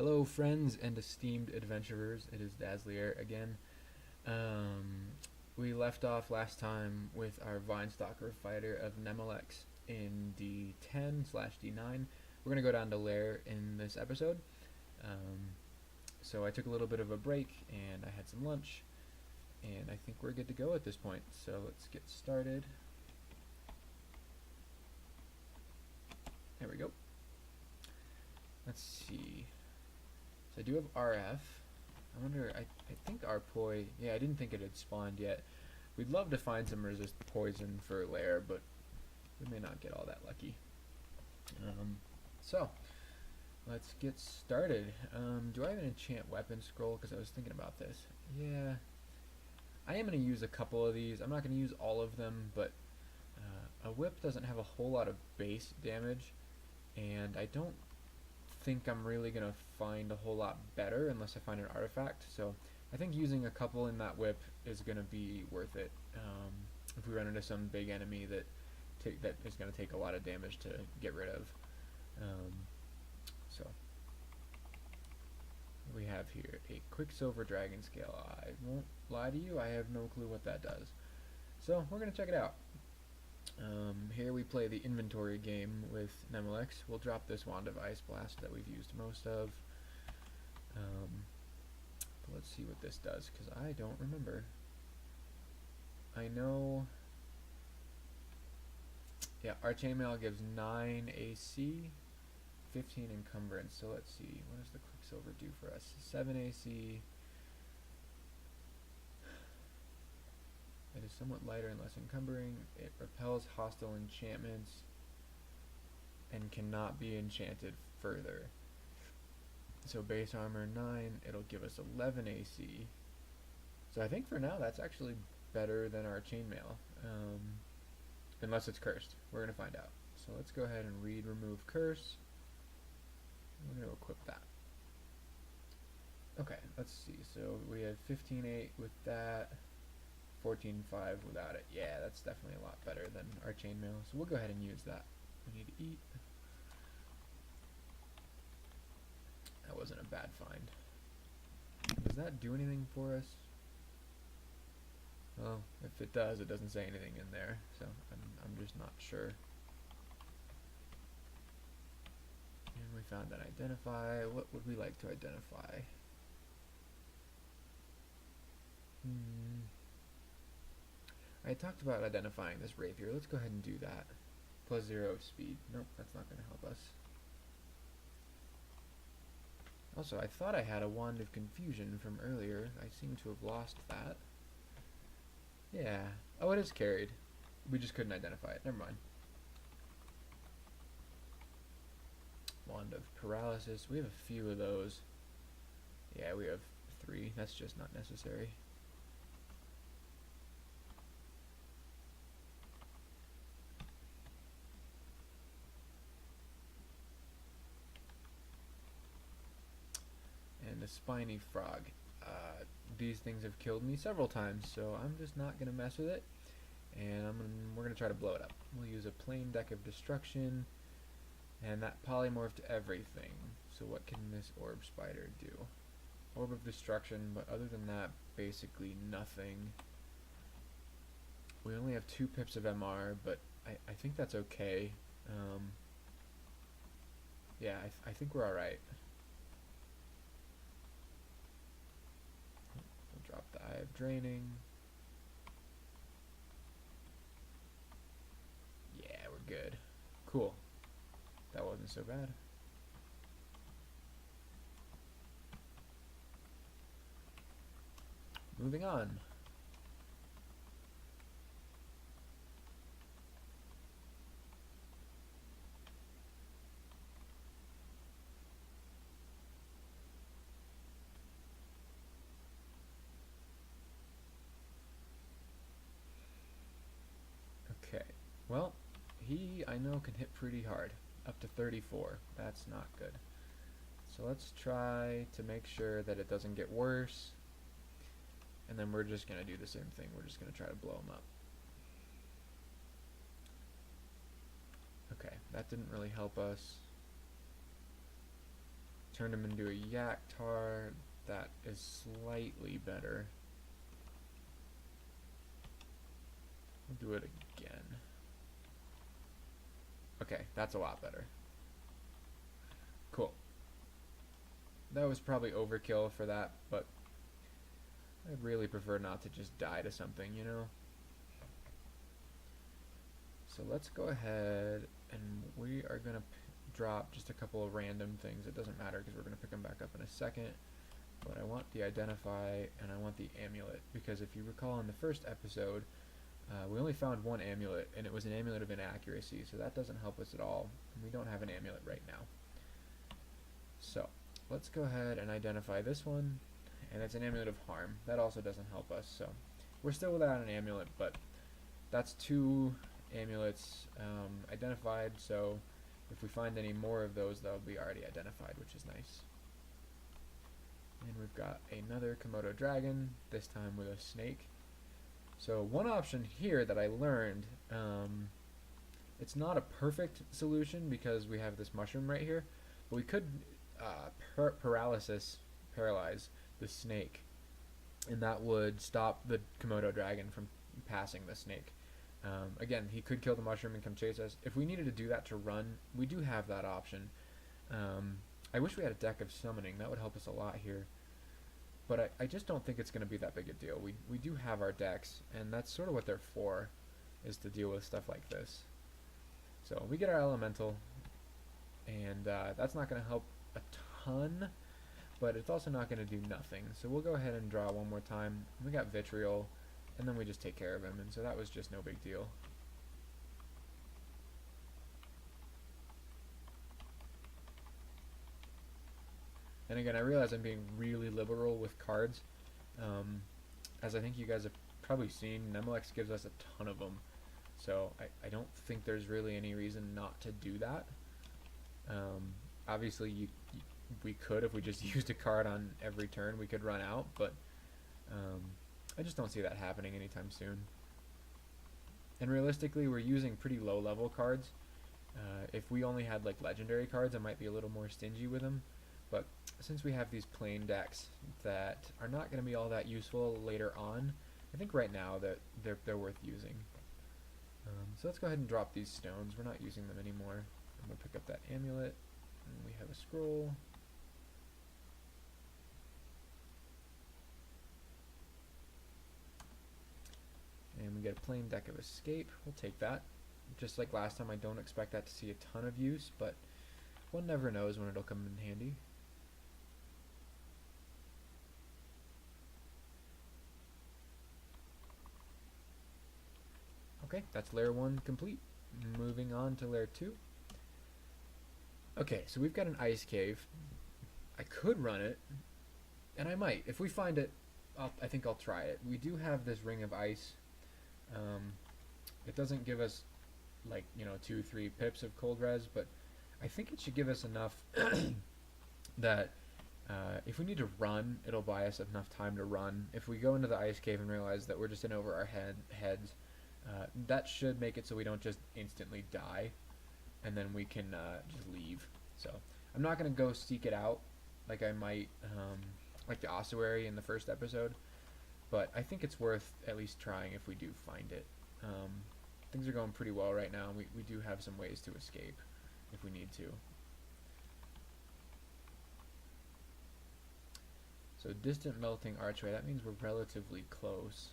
Hello, friends and esteemed adventurers. It is Dazzlier again. We left off last time with our Vine Stalker fighter of Nemelex in D10/D9. We're going to go down to Lair in this episode. So I took a little bit of a break and I had some lunch, and I think we're good to go at this point. So let's get started. There we go. Let's see. So I do have RF. I wonder, I think our poi, yeah, I didn't think it had spawned yet. We'd love to find some resist poison for Lair, but we may not get all that lucky. So, let's get started. Do I have an enchant weapon scroll? Because I was thinking about this. Yeah, I am going to use a couple of these. I'm not going to use all of them, but a whip doesn't have a whole lot of base damage, and I don't think I'm really going to find a whole lot better unless I find an artifact. So I think using a couple in that whip is going to be worth it if we run into some big enemy that is going to take a lot of damage to get rid of. So we have here a Quicksilver Dragon Scale. I won't lie to you, I have no clue what that does. So we're going to check it out. Here we play the inventory game with Nemelex. We'll drop this Wand of Ice Blast that we've used most of. But let's see what this does, because I don't remember. I know... Yeah, our chainmail gives 9 AC, 15 encumbrance. So let's see, what does the Quicksilver do for us? 7 AC. It is somewhat lighter and less encumbering. It repels hostile enchantments and cannot be enchanted further. So base armor 9, it'll give us 11 AC. So I think for now that's actually better than our chainmail. Unless it's cursed. We're going to find out. So let's go ahead and remove curse. We're going to equip that. Okay, let's see. So we have 15.8 with that. 14.5 without it. Yeah, that's definitely a lot better than our chainmail. So we'll go ahead and use that. We need to eat. That wasn't a bad find. Does that do anything for us? Well, if it does, it doesn't say anything in there, so I'm just not sure. And we found an identify. What would we like to identify? I talked about identifying this rapier. Let's go ahead and do that. Plus 0 speed. Nope, that's not going to help us. Also, I thought I had a Wand of Confusion from earlier. I seem to have lost that. Yeah. Oh, it is carried. We just couldn't identify it. Never mind. Wand of Paralysis. We have a few of those. Yeah, we have 3. That's just not necessary. And a Spiny Frog. These things have killed me several times, so I'm just not going to mess with it. And we're going to try to blow it up. We'll use a plain deck of destruction, and that polymorphed everything. So what can this orb spider do? Orb of destruction, but other than that, basically nothing. We only have 2 pips of MR, but I think that's okay. Yeah, I think we're alright. Drop the Eye of Draining. Yeah, we're good. Cool. That wasn't so bad. Moving on. Okay, well, he, I know, can hit pretty hard, up to 34. That's not good. So let's try to make sure that it doesn't get worse, and then we're just going to do the same thing. We're just going to try to blow him up. Okay, that didn't really help us. turned him into a Yaktar. That is slightly better. We'll do it again. Okay, that's a lot better. Cool. That was probably overkill for that, but I'd really prefer not to just die to something, you know? So let's go ahead and we are going to drop just a couple of random things. It doesn't matter because we're going to pick them back up in a second. But I want the identify and I want the amulet, because if you recall in the first episode, we only found one amulet, and it was an amulet of inaccuracy, so that doesn't help us at all. And we don't have an amulet right now. So let's go ahead and identify this one, and it's an amulet of harm. That also doesn't help us, so we're still without an amulet, but that's 2 amulets identified, so if we find any more of those, they'll be already identified, which is nice. And we've got another Komodo dragon, this time with a snake. So one option here that I learned, it's not a perfect solution because we have this mushroom right here, but we could paralyze the snake, and that would stop the Komodo dragon from passing the snake. Again, he could kill the mushroom and come chase us. If we needed to do that to run, we do have that option. I wish we had a deck of summoning. That would help us a lot here. But I just don't think it's going to be that big a deal. We do have our decks, and that's sort of what they're for, is to deal with stuff like this. So we get our elemental, and that's not going to help a ton, but it's also not going to do nothing. So we'll go ahead and draw one more time. We got vitriol, and then we just take care of him, and so that was just no big deal. And again, I realize I'm being really liberal with cards. As I think you guys have probably seen, Nemelex gives us a ton of them. So I don't think there's really any reason not to do that. Obviously, we could, if we just used a card on every turn, we could run out. But I just don't see that happening anytime soon. And realistically, we're using pretty low-level cards. If we only had like legendary cards, I might be a little more stingy with them. But since we have these plain decks that are not going to be all that useful later on, I think right now that they're worth using. So let's go ahead and drop these stones. We're not using them anymore. I'm going to pick up that amulet, and we have a scroll. And we get a plain deck of escape. We'll take that. Just like last time, I don't expect that to see a ton of use, but one never knows when it'll come in handy. Okay, that's layer 1 complete. Moving on to layer 2. Okay, so we've got an ice cave. I could run it, and I might. If we find it, I think I'll try it. We do have this ring of ice. It doesn't give us like, 2-3 pips of cold res, but I think it should give us enough that if we need to run, it'll buy us enough time to run. If we go into the ice cave and realize that we're just in over our heads, that should make it so we don't just instantly die, and then we can just leave. So I'm not going to go seek it out like I might, like the ossuary in the first episode, but I think it's worth at least trying if we do find it. Things are going pretty well right now, and we do have some ways to escape if we need to. So distant melting archway, that means we're relatively close.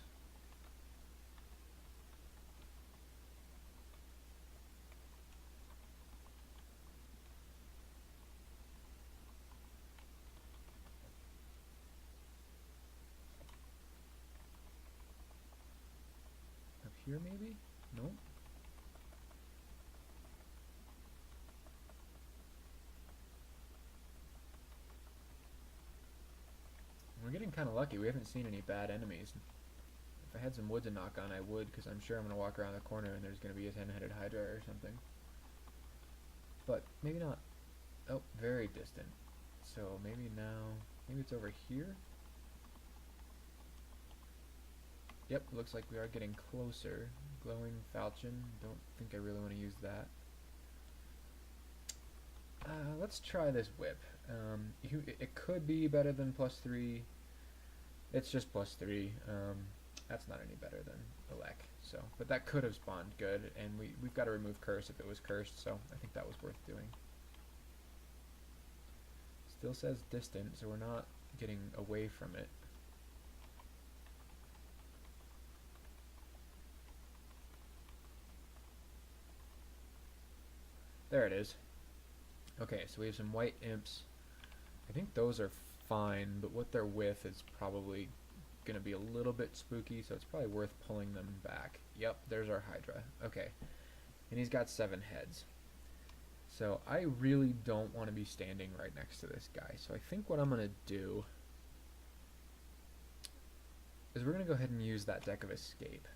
Up here maybe? Nope. We're getting kind of lucky. We haven't seen any bad enemies. If I had some wood to knock on, I would, because I'm sure I'm going to walk around the corner and there's going to be a 10-headed Hydra or something. But maybe not. Oh, very distant. So maybe now, maybe it's over here? Yep, looks like we are getting closer. Glowing falchion. Don't think I really want to use that. Let's try this whip. It could be better than +3. It's just +3. That's not any better than Elec. So, but that could have spawned good, and we've got to remove curse if it was cursed. So I think that was worth doing. Still says distant, so we're not getting away from it. There it is. Okay, so we have some white imps. I think those are fine, but what they're with is probably going to be a little bit spooky, so it's probably worth pulling them back. Yep, there's our Hydra. Okay, and he's got 7 heads. So I really don't want to be standing right next to this guy. So I think what I'm going to do is we're going to go ahead and use that deck of escape.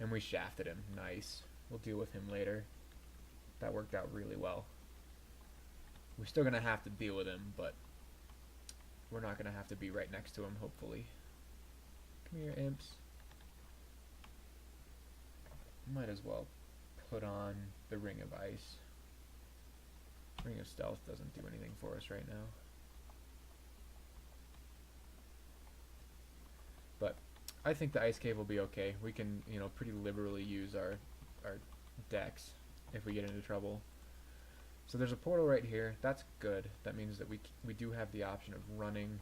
And we shafted him. Nice. We'll deal with him later. That worked out really well. We're still going to have to deal with him, but we're not going to have to be right next to him, hopefully. Come here, imps. Might as well put on the Ring of Ice. Ring of Stealth doesn't do anything for us right now. But I think the Ice Cave will be okay. We can, pretty liberally use our decks if we get into trouble. So there's a portal right here. That's good. That means that we do have the option of running.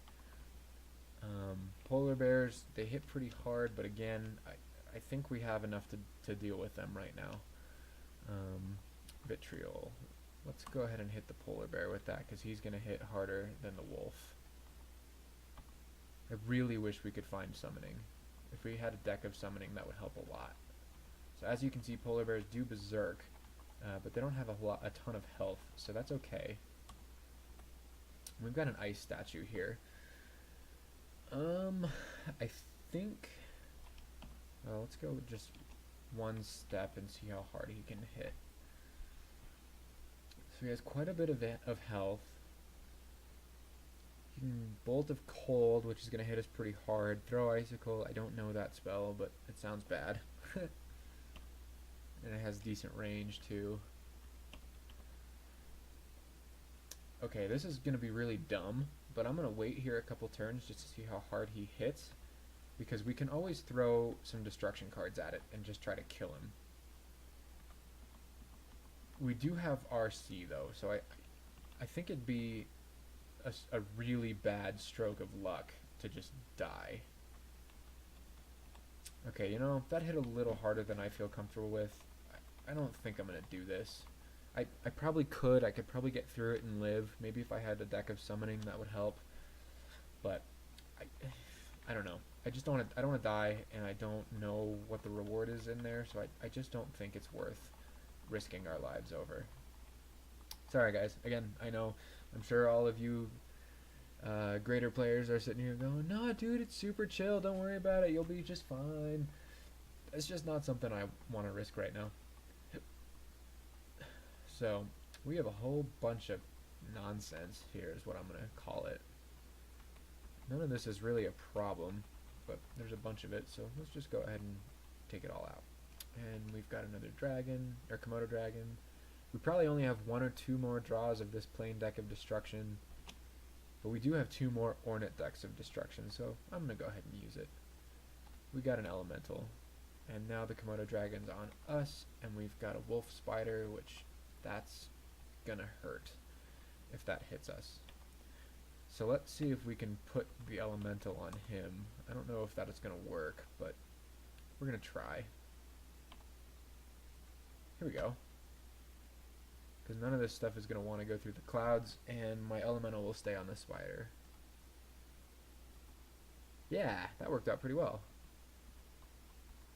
Polar bears, they hit pretty hard, but again, I think we have enough to deal with them right now. Vitriol. Let's go ahead and hit the polar bear with that, because he's going to hit harder than the wolf. I really wish we could find summoning. If we had a deck of summoning, that would help a lot. So as you can see, polar bears do berserk, but they don't have a ton of health, so that's okay. We've got an ice statue here. I think, well, let's go with just one step and see how hard he can hit. So he has quite a bit of health. He can Bolt of Cold, which is going to hit us pretty hard. Throw Icicle, I don't know that spell, but it sounds bad. And it has decent range too. Okay, this is going to be really dumb, but I'm going to wait here a couple turns just to see how hard he hits, because we can always throw some destruction cards at it and just try to kill him. We do have RC though, so I think it'd be a really bad stroke of luck to just die. Okay, that hit a little harder than I feel comfortable with. I don't think I'm going to do this. I probably could. I could probably get through it and live. Maybe if I had a deck of summoning, that would help. But I don't know. I just don't want to die, and I don't know what the reward is in there, so I just don't think it's worth risking our lives over. Sorry guys. Again, I know, I'm sure all of you greater players are sitting here going, "No, dude, it's super chill. Don't worry about it. You'll be just fine." It's just not something I want to risk right now. So we have a whole bunch of nonsense here is what I'm going to call it. None of this is really a problem, but there's a bunch of it, so let's just go ahead and take it all out. And we've got another dragon, or Komodo dragon. We probably only have 1 or 2 more draws of this plain deck of destruction, but we do have 2 more Ornate decks of destruction, so I'm going to go ahead and use it. We got an elemental, and now the Komodo dragon's on us, and we've got a wolf spider, which that's gonna hurt if that hits us. So let's see if we can put the elemental on him. I don't know if that is gonna work, but we're gonna try. Here we go. Because none of this stuff is gonna want to go through the clouds, and my elemental will stay on the spider. Yeah, that worked out pretty well.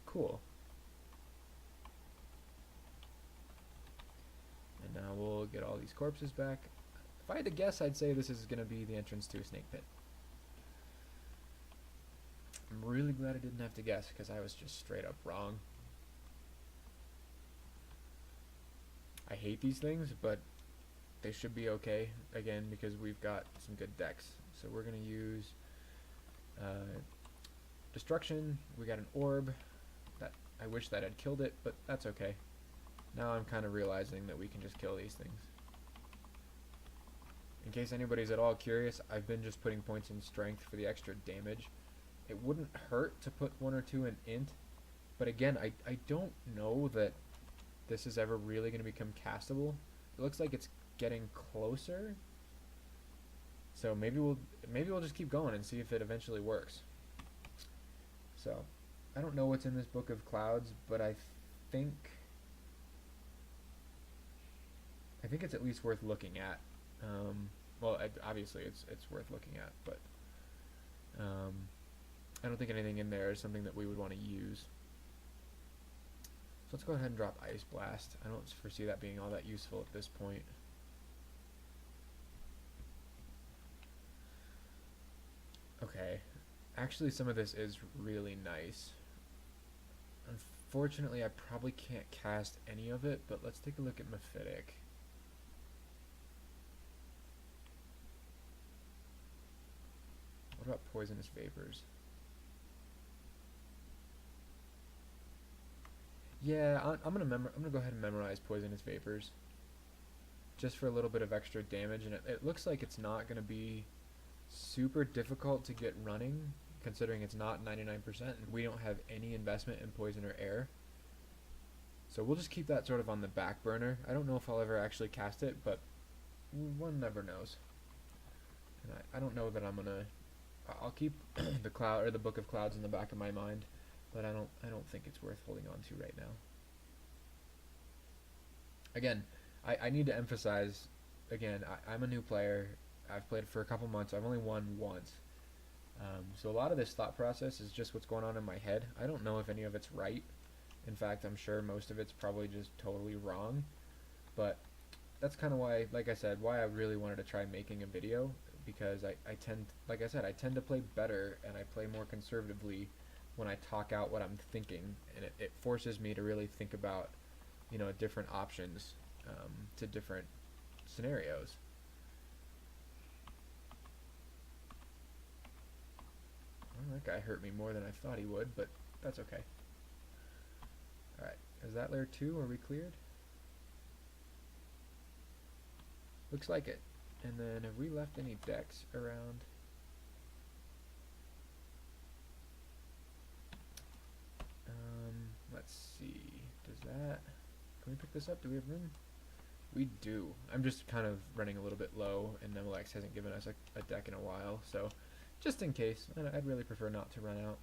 Cool. And now we'll get all these corpses back. If I had to guess, I'd say this is going to be the entrance to a snake pit. I'm really glad I didn't have to guess, because I was just straight up wrong. I hate these things, but they should be okay, again, because we've got some good decks. So we're going to use Destruction. We got an orb. That I wish that had killed it, but that's okay. Now I'm kind of realizing that we can just kill these things. In case anybody's at all curious, I've been just putting points in strength for the extra damage. It wouldn't hurt to put 1 or 2 in int, but again, I don't know that this is ever really going to become castable. It looks like it's getting closer, so maybe we'll just keep going and see if it eventually works. So I don't know what's in this book of clouds, but I think it's at least worth looking at. Well, obviously it's worth looking at, but I don't think anything in there is something that we would want to use. So let's go ahead and drop Ice Blast. I don't foresee that being all that useful at this point. Okay, actually some of this is really nice. Unfortunately, I probably can't cast any of it, but let's take a look at Mephitic. What about Poisonous Vapors? Yeah, I'm gonna go ahead and memorize Poisonous Vapors, just for a little bit of extra damage, and it looks like it's not gonna be super difficult to get running, considering it's not 99%, and we don't have any investment in poison or air. So we'll just keep that sort of on the back burner. I don't know if I'll ever actually cast it, but one never knows. And I don't know that I'm gonna. I'll keep the cloud or the Book of Clouds in the back of my mind, but I don't think it's worth holding on to right now. Again, I need to emphasize, again, I'm a new player. I've played for a couple months. I've only won once. So a lot of this thought process is just what's going on in my head. I don't know if any of it's right. In fact, I'm sure most of it's probably just totally wrong. But that's kind of why, like I said, why I really wanted to try making a video, because I tend, like I said, I tend to play better and I play more conservatively when I talk out what I'm thinking, and it forces me to really think about, you know, different options to different scenarios. Well, that guy hurt me more than I thought he would, but that's okay. Alright, is that layer 2? Are we cleared? Looks like it. And then have we left any decks around? Let's see. Does that... Can we pick this up? Do we have room? We do. I'm just kind of running a little bit low, and Nemelex hasn't given us a deck in a while, so just in case. I'd really prefer not to run out.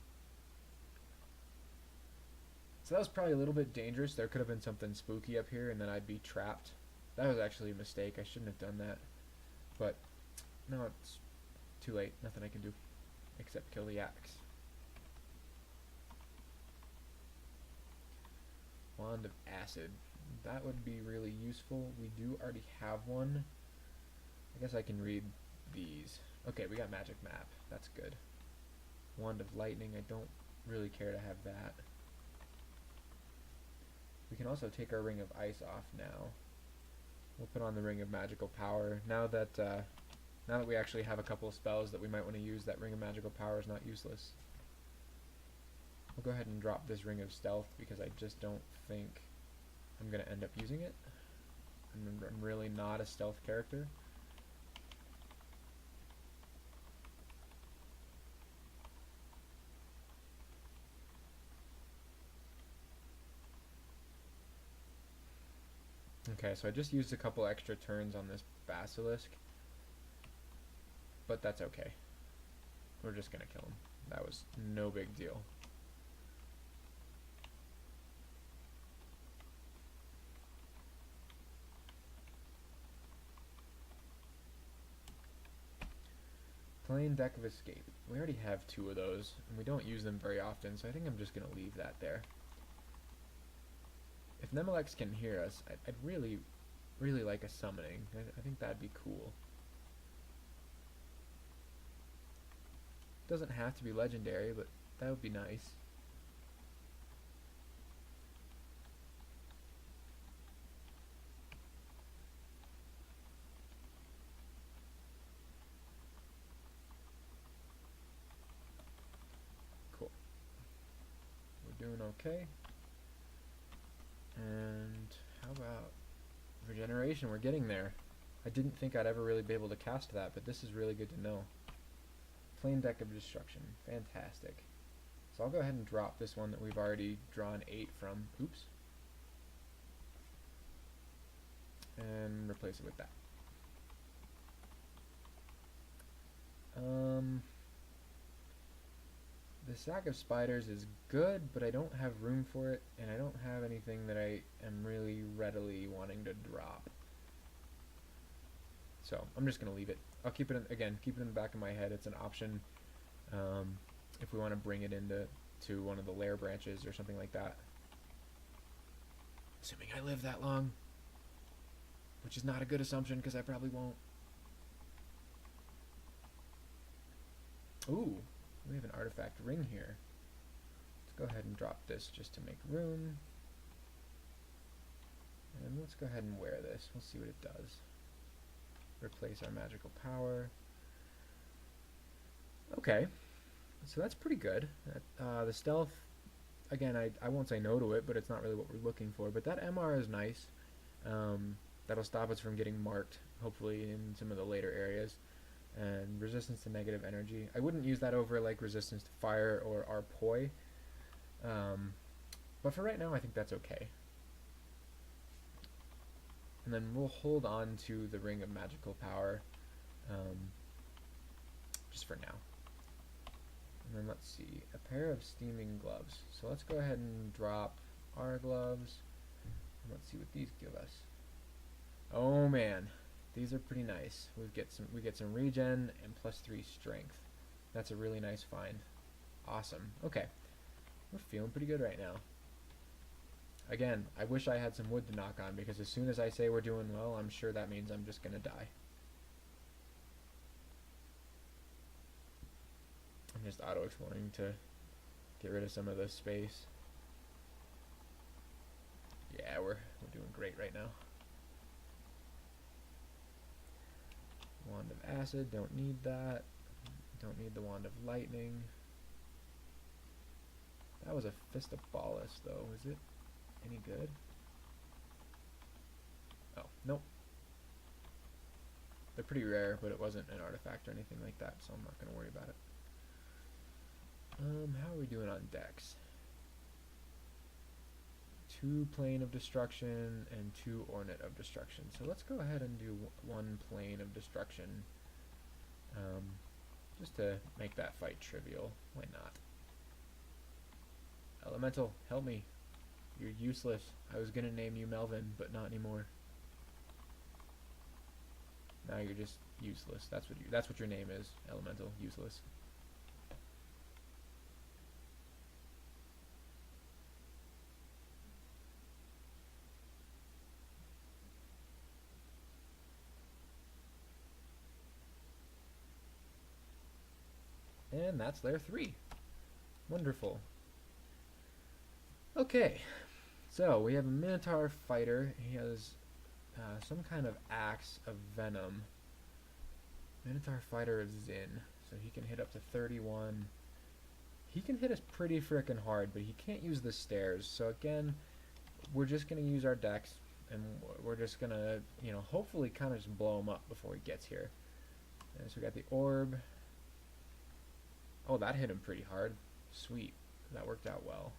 So that was probably a little bit dangerous. There could have been something spooky up here, and then I'd be trapped. That was actually a mistake. I shouldn't have done that. But now it's too late. Nothing I can do except kill the axe. Wand of Acid. That would be really useful. We do already have one. I guess I can read these. Okay, we got Magic Map. That's good. Wand of Lightning. I don't really care to have that. We can also take our Ring of Ice off now. We'll put on the Ring of Magical Power. Now that we actually have a couple of spells that we might want to use, that Ring of Magical Power is not useless. We'll go ahead and drop this Ring of Stealth because I just don't think I'm going to end up using it. I'm really not a stealth character. Okay, so I just used a couple extra turns on this Basilisk, but that's okay. We're just gonna kill him. That was no big deal. Plain Deck of Escape. We already have 2 of those, and we don't use them very often, so I think I'm just gonna leave that there. If Nemelex can hear us, I'd really, really like a summoning. I think that'd be cool. Doesn't have to be legendary, but that would be nice. Cool. We're doing okay. And how about regeneration? We're getting there. I didn't think I'd ever really be able to cast that, but this is really good to know. Plain Deck of Destruction. Fantastic. So I'll go ahead and drop this one that we've already drawn 8 from. Oops. And replace it with that. The Sack of Spiders is good, but I don't have room for it, and I don't have anything that I am really readily wanting to drop. So I'm just going to leave it. I'll keep it, keep it in the back of my head. It's an option if we want to bring it into one of the lair branches or something like that. Assuming I live that long, which is not a good assumption because I probably won't. Ooh, we have an artifact ring here. Let's go ahead and drop this just to make room. And let's go ahead and wear this. We'll see what it does. Replace our magical power. Okay, so that's pretty good. The stealth, again, I won't say no to it, but it's not really what we're looking for. But that MR is nice. That'll stop us from getting marked, hopefully, in some of the later areas. And resistance to negative energy. I wouldn't use that over like resistance to fire or our poi. But for right now, I think that's okay. And then we'll hold on to the Ring of Magical Power just for now. And then let's see, a pair of steaming gloves. So let's go ahead and drop our gloves. And let's see what these give us. Oh man, these are pretty nice. We get some regen and +3 strength. That's a really nice find. Awesome. Okay, we're feeling pretty good right now. Again, I wish I had some wood to knock on, because as soon as I say we're doing well, I'm sure that means I'm just gonna die. I'm just auto-exploring to get rid of some of the space. Yeah, we're doing great right now. Wand of Acid, don't need that. Don't need the Wand of Lightning. That was a Fist of Ballast, though. Is it any good? Oh, nope. They're pretty rare, but it wasn't an artifact or anything like that, so I'm not going to worry about it. How are we doing on decks? 2 Plane of Destruction and 2 Ornate of Destruction. So let's go ahead and do 1 Plane of Destruction, just to make that fight trivial. Why not? Elemental, help me. You're useless. I was gonna name you Melvin, but not anymore. Now you're just useless. That's what your name is. Elemental, useless. And that's layer 3. Wonderful. Okay, so we have a Minotaur fighter. He has some kind of axe of venom. Minotaur fighter of Zin, so he can hit up to 31. He can hit us pretty frickin' hard, but he can't use the stairs. So again, we're just gonna use our dex, and we're just gonna, hopefully kind of just blow him up before he gets here. And so we got the orb. Oh, that hit him pretty hard. Sweet, that worked out well.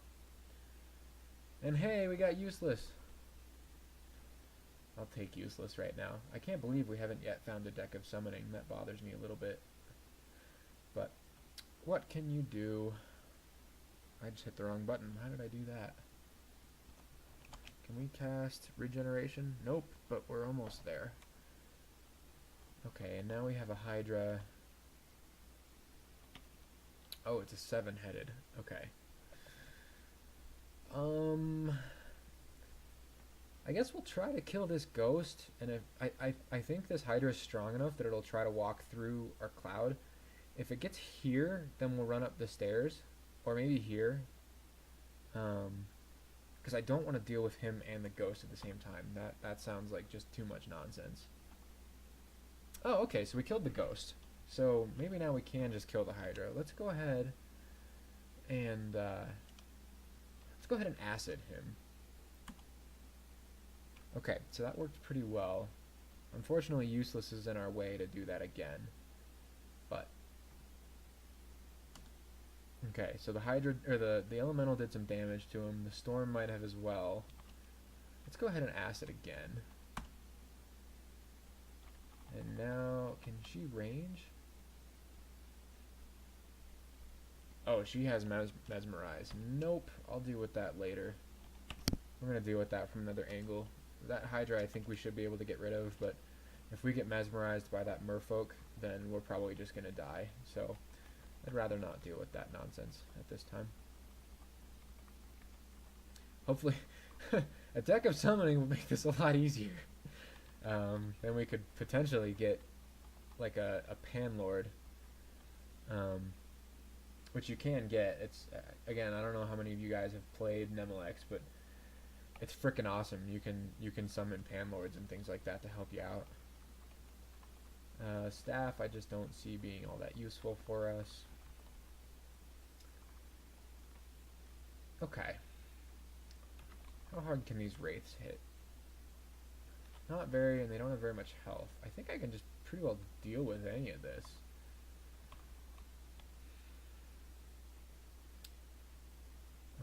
And hey, we got useless. I'll take useless right now. I can't believe we haven't yet found a deck of summoning. That bothers me a little bit. But what can you do? I just hit the wrong button. How did I do that? Can we cast regeneration? Nope, but we're almost there. Okay, and now we have a Hydra. Oh, it's a 7-headed. Okay. I guess we'll try to kill this ghost, and if I think this Hydra is strong enough that it'll try to walk through our cloud. If it gets here, then we'll run up the stairs, or maybe here, because I don't want to deal with him and the ghost at the same time. That sounds like just too much nonsense. Oh, okay, so we killed the ghost. So maybe now we can just kill the Hydra. Let's go ahead and acid him. Okay, so that worked pretty well. Unfortunately, useless is in our way to do that again. But okay, so the Hydra or the elemental did some damage to him. The storm might have as well. Let's go ahead and acid again. And now, can she range? Oh, she has mesmerize. Nope, I'll deal with that later. We're gonna deal with that from another angle. That Hydra I think we should be able to get rid of, but if we get mesmerized by that merfolk, then we're probably just gonna die. So I'd rather not deal with that nonsense at this time. Hopefully a deck of summoning will make this a lot easier. Then we could potentially get like a Panlord, which you can get. It's again, I don't know how many of you guys have played Nemelex, but it's freaking awesome. You can summon Panlords and things like that to help you out. Staff I just don't see being all that useful for us. Okay. How hard can these wraiths hit? Not very, and they don't have very much health. I think I can just pretty well deal with any of this.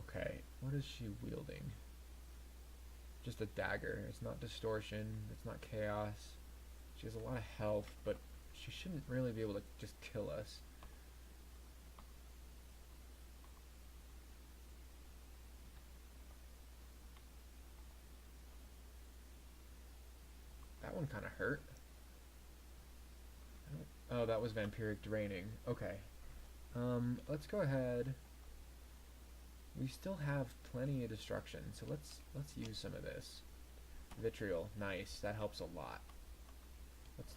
Okay, what is she wielding? Just a dagger. It's not distortion, it's not chaos. She has a lot of health, but she shouldn't really be able to just kill us. That one kind of hurt. Oh, that was vampiric draining. Okay. Let's go ahead. We still have plenty of destruction, so let's use some of this. Vitriol, nice. That helps a lot.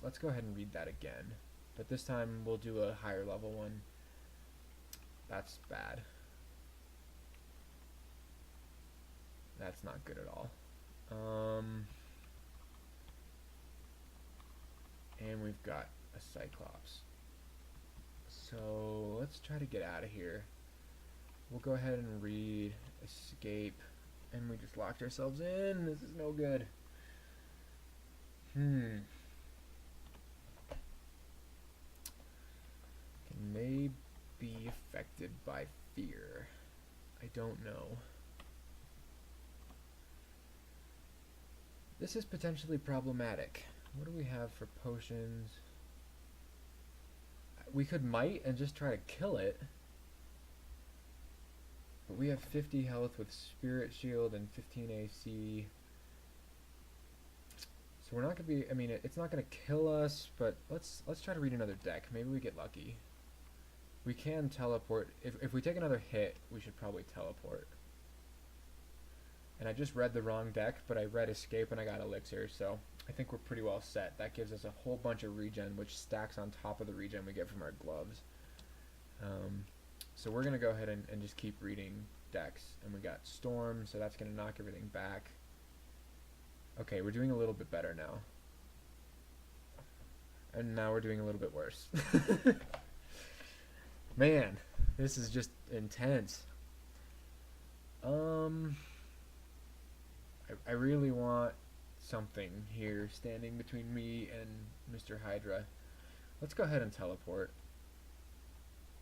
Let's go ahead and read that again. But this time we'll do a higher level one. That's bad. That's not good at all. And we've got a Cyclops. So let's try to get out of here. We'll go ahead and read escape, and we just locked ourselves in. This is no good. Can they be affected by fear? I don't know. This is potentially problematic. What do we have for potions? We could might and just try to kill it. But we have 50 health with Spirit Shield and 15 AC. So we're not going to be, I mean, it's not going to kill us, but let's try to read another deck. Maybe we get lucky. We can teleport. If we take another hit, we should probably teleport. And I just read the wrong deck, but I read Escape and I got Elixir, so I think we're pretty well set. That gives us a whole bunch of regen, which stacks on top of the regen we get from our gloves. So we're going to go ahead and just keep reading decks. And we got Storm, so that's going to knock everything back. Okay, we're doing a little bit better now. And now we're doing a little bit worse. Man, this is just intense. I really want something here standing between me and Mr. Hydra. Let's go ahead and teleport.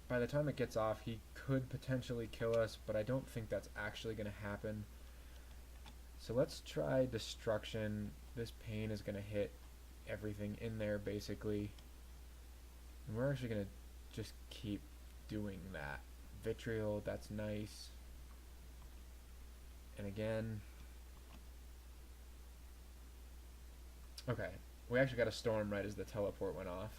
By the time it gets off, he could potentially kill us, but I don't think that's actually going to happen. So let's try destruction. This pain is going to hit everything in there, basically. And we're actually going to just keep doing that. Vitriol, that's nice. And again. Okay, we actually got a storm right as the teleport went off.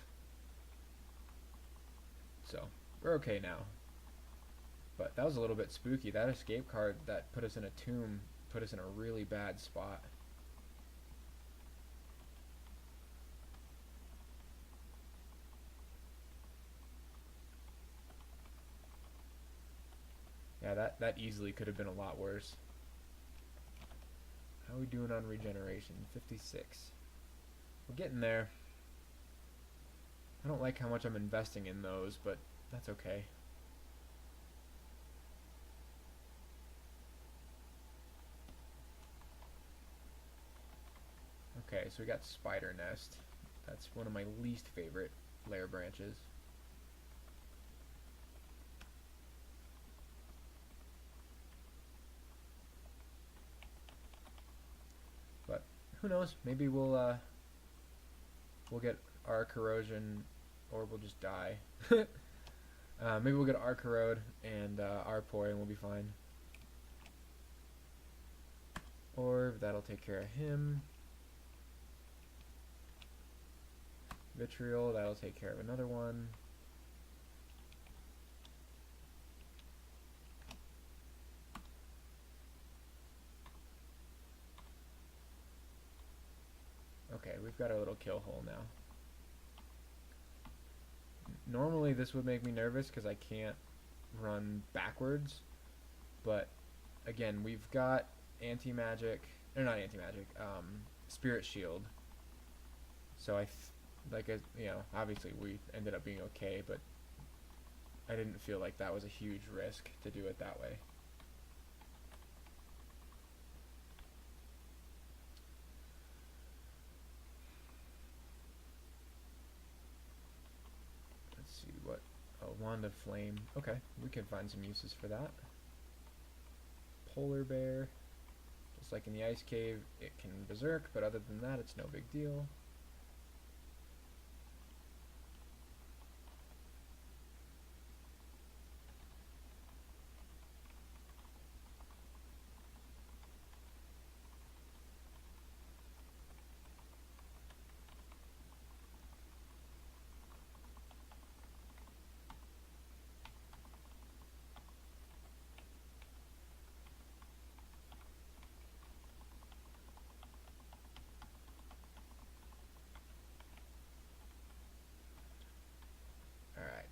So, we're okay now. But that was a little bit spooky. That escape card that put us in a tomb put us in a really bad spot. Yeah, that easily could have been a lot worse. How are we doing on regeneration? 56. We're getting there. I don't like how much I'm investing in those, but that's okay. Okay, so we got spider nest. That's one of my least favorite layer branches. But who knows? Maybe we'll get our corrosion, or we'll just die. Maybe we'll get our corrode and our poi, and we'll be fine. Or that'll take care of him. Vitriol, that'll take care of another one. Okay, we've got our little kill hole now. Normally this would make me nervous because I can't run backwards, but again, we've got anti-magic, or not anti-magic, spirit shield. So you know, obviously we ended up being okay, but I didn't feel like that was a huge risk to do it that way. Let's see what, oh, wand of flame. Okay, we can find some uses for that. Polar bear, just like in the ice cave, it can berserk, but other than that, it's no big deal.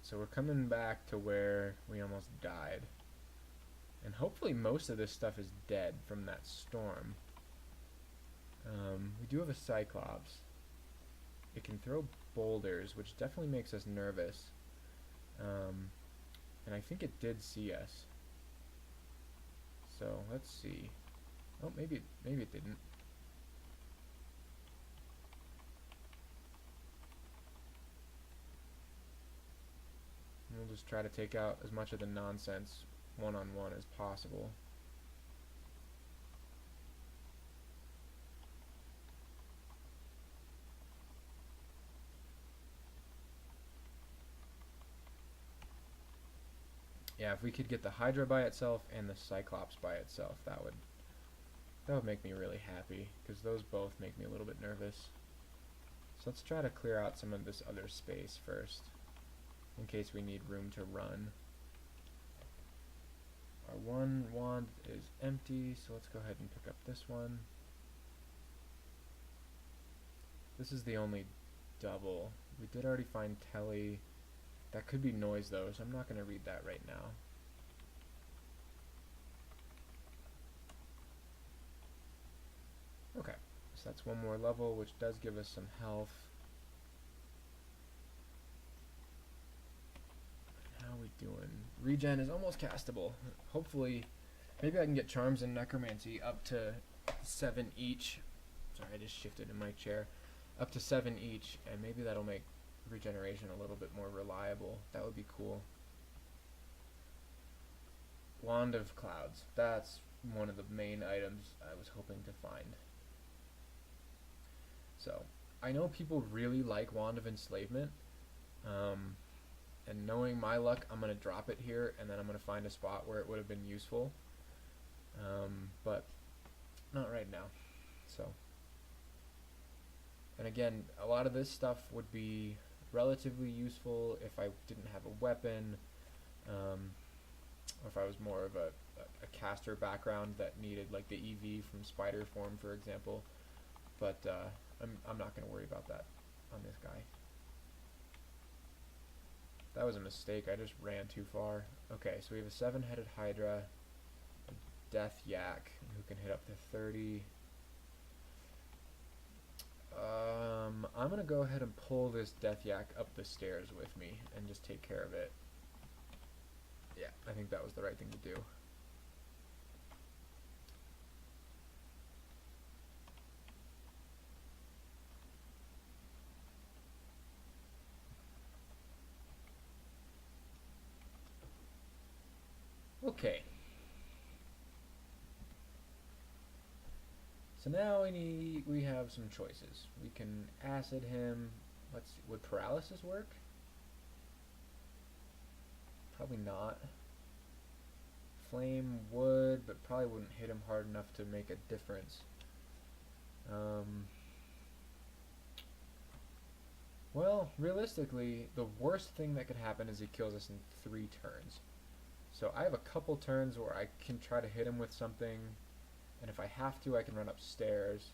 So we're coming back to where we almost died. And hopefully most of this stuff is dead from that storm. We do have a Cyclops. It can throw boulders, which definitely makes us nervous. And I think it did see us. So let's see. Oh, maybe it didn't. We'll just try to take out as much of the nonsense one-on-one as possible. Yeah, if we could get the Hydra by itself and the Cyclops by itself, that would make me really happy, because those both make me a little bit nervous. So let's try to clear out some of this other space first, in case we need room to run. Our one wand is empty, so let's go ahead and pick up this one. This is the only double. We did already find Telly. That could be noise though, so I'm not going to read that right now. Okay, so that's one more level, which does give us some health. How are we doing? Regen is almost castable. Hopefully, maybe I can get Charms and Necromancy up to 7 each. Sorry, I just shifted in my chair. Up to 7 each, and maybe that'll make regeneration a little bit more reliable. That would be cool. Wand of Clouds. That's one of the main items I was hoping to find. So, I know people really like Wand of Enslavement, and knowing my luck, I'm going to drop it here, and then I'm going to find a spot where it would have been useful, but not right now. So, and again, a lot of this stuff would be relatively useful if I didn't have a weapon, or if I was more of a caster background that needed like the EV from Spider Form, for example. But I'm not going to worry about that on this guy. That was a mistake. I just ran too far. Okay, so we have a 7-headed Hydra, a Death Yak, who can hit up to 30. I'm going to go ahead and pull this Death Yak up the stairs with me and just take care of it. Yeah, I think that was the right thing to do. Okay. So now we have some choices. We can acid him. Let's see, would paralysis work? Probably not. Flame would, but probably wouldn't hit him hard enough to make a difference. Well, realistically, the worst thing that could happen is he kills us in 3 turns. So I have a couple turns where I can try to hit him with something, and if I have to, I can run upstairs.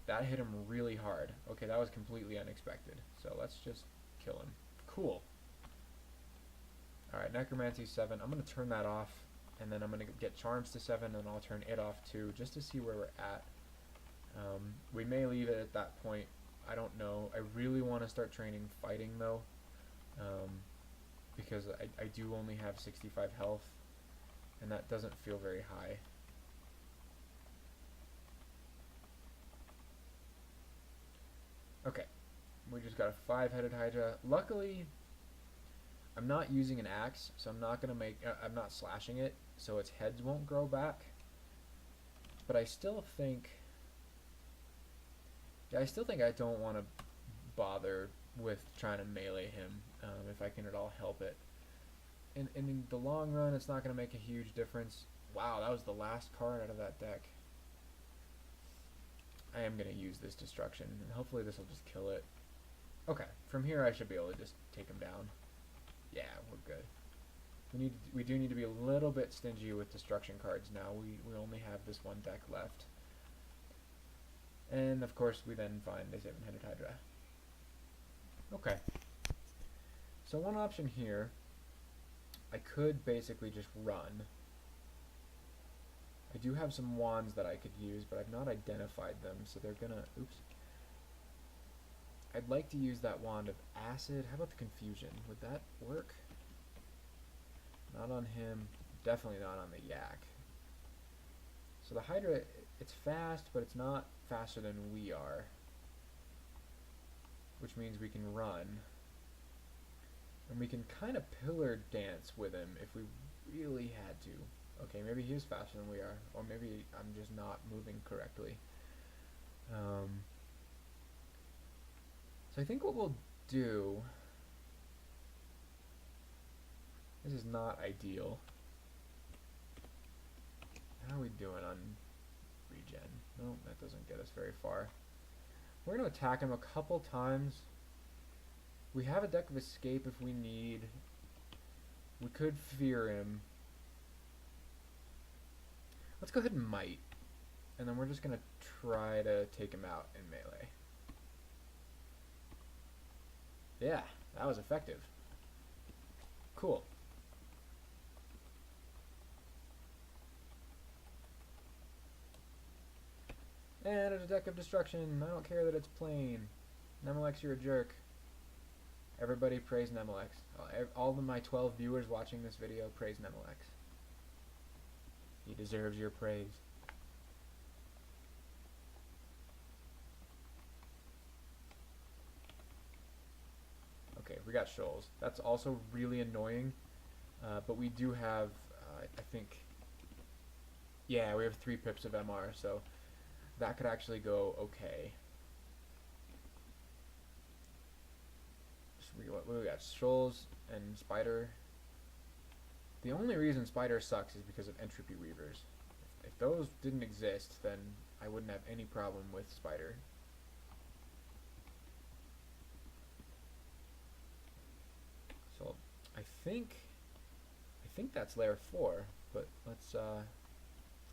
That hit him really hard. Okay, that was completely unexpected. So let's just kill him. Cool. Alright, Necromancy 7. I'm going to turn that off, and then I'm going to get Charms to 7, and I'll turn it off too, just to see where we're at. We may leave it at that point. I don't know. I really want to start training fighting though, because I do only have 65 health, and that doesn't feel very high. Okay, we just got a 5-headed Hydra. Luckily, I'm not using an axe, so I'm not not slashing it, so its heads won't grow back. But I still think, I don't want to bother with trying to melee him if I can at all help it. And in the long run, it's not going to make a huge difference. Wow, that was the last card out of that deck. I am going to use this destruction, and hopefully this will just kill it. Okay, from here I should be able to just take him down. Yeah, we're good. We do need to be a little bit stingy with destruction cards now. We only have this one deck left. And of course we then find a 7-headed Hydra. Okay. So one option here, I could basically just run. I do have some wands that I could use, but I've not identified them, so they're gonna, oops. I'd like to use that wand of acid. How about the confusion? Would that work? Not on him, definitely not on the yak. So the Hydra, it's fast, but it's not faster than we are, which means we can run. And we can kind of pillar dance with him if we really had to. Okay, maybe he is faster than we are, or maybe I'm just not moving correctly. So I think what we'll do, this is not ideal. How are we doing on regen? No, that doesn't get us very far. We're going to attack him a couple times. We have a deck of escape if we need. We could fear him. Let's go ahead and might. And then we're just going to try to take him out in melee. Yeah, that was effective. Cool. And it's a deck of destruction. I don't care that it's plain. Nemelex, you're a jerk. Everybody praise Nemelex. All of my 12 viewers watching this video praise Nemelex. He deserves your praise. Okay, we got shoals. That's also really annoying, but we do have, I think, yeah, we have 3 pips of MR, so that could actually go okay. So we got shoals and spider. The only reason spider sucks is because of entropy weavers. If those didn't exist, then I wouldn't have any problem with spider. So I think that's layer 4, but let's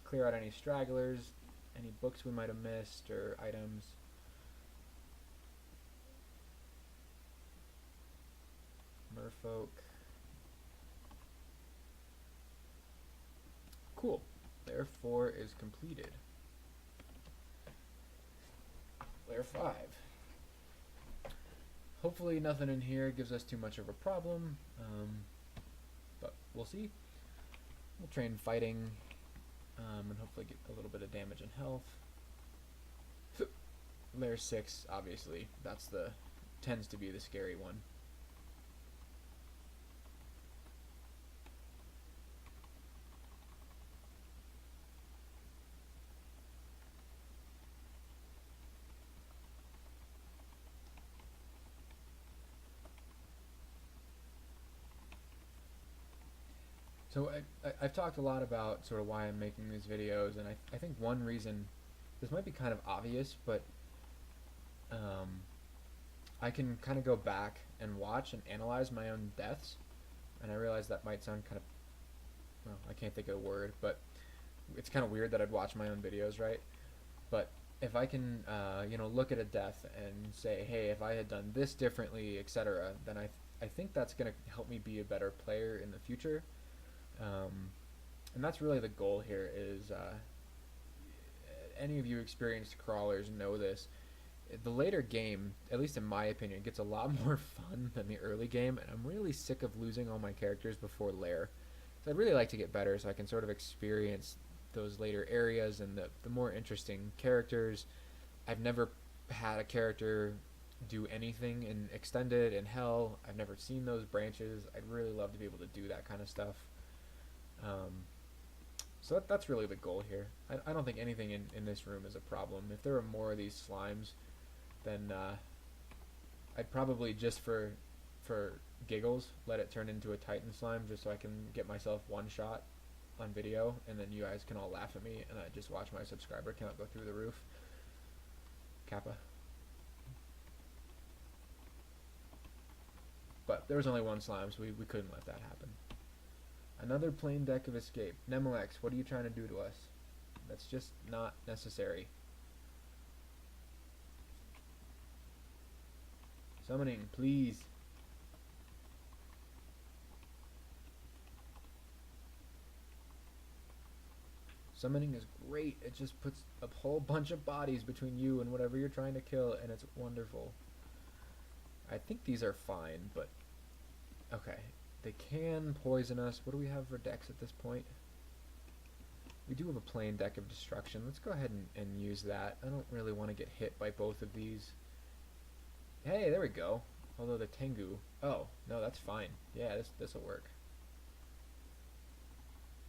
clear out any stragglers, any books we might have missed, or items. Merfolk. Cool. Layer 4 is completed. Layer 5. Hopefully nothing in here gives us too much of a problem, but we'll see. We'll train fighting, and hopefully get a little bit of damage and health. Layer 6, obviously, tends to be the scary one. So I've talked a lot about sort of why I'm making these videos, and I think one reason, this might be kind of obvious, but um, I can kind of go back and watch and analyze my own deaths, and I realize that might sound kind of, well, I can't think of a word, but it's kind of weird that I'd watch my own videos, right? But if I can, look at a death and say, hey, if I had done this differently, etc., then I think that's going to help me be a better player in the future. And that's really the goal here is, any of you experienced crawlers know this. The later game, at least in my opinion, gets a lot more fun than the early game, and I'm really sick of losing all my characters before lair. So I'd really like to get better so I can sort of experience those later areas and the more interesting characters. I've never had a character do anything in extended in hell. I've never seen those branches. I'd really love to be able to do that kind of stuff. So that's really the goal here. I don't think anything in this room is a problem. If there were more of these slimes, then I'd probably just for giggles let it turn into a Titan slime just so I can get myself one shot on video, and then you guys can all laugh at me and I just watch my subscriber count go through the roof. Kappa. But there was only one slime, so we couldn't let that happen. Another plain deck of escape. Nemelex, what are you trying to do to us? That's just not necessary. Summoning, please. Summoning is great. It just puts a whole bunch of bodies between you and whatever you're trying to kill, and it's wonderful. I think these are fine, but okay. They can poison us. What do we have for decks at this point? We do have a plain deck of destruction. Let's go ahead and use that. I don't really want to get hit by both of these. Hey, there we go. Although the Tengu... Oh, no, that's fine. Yeah, this'll work.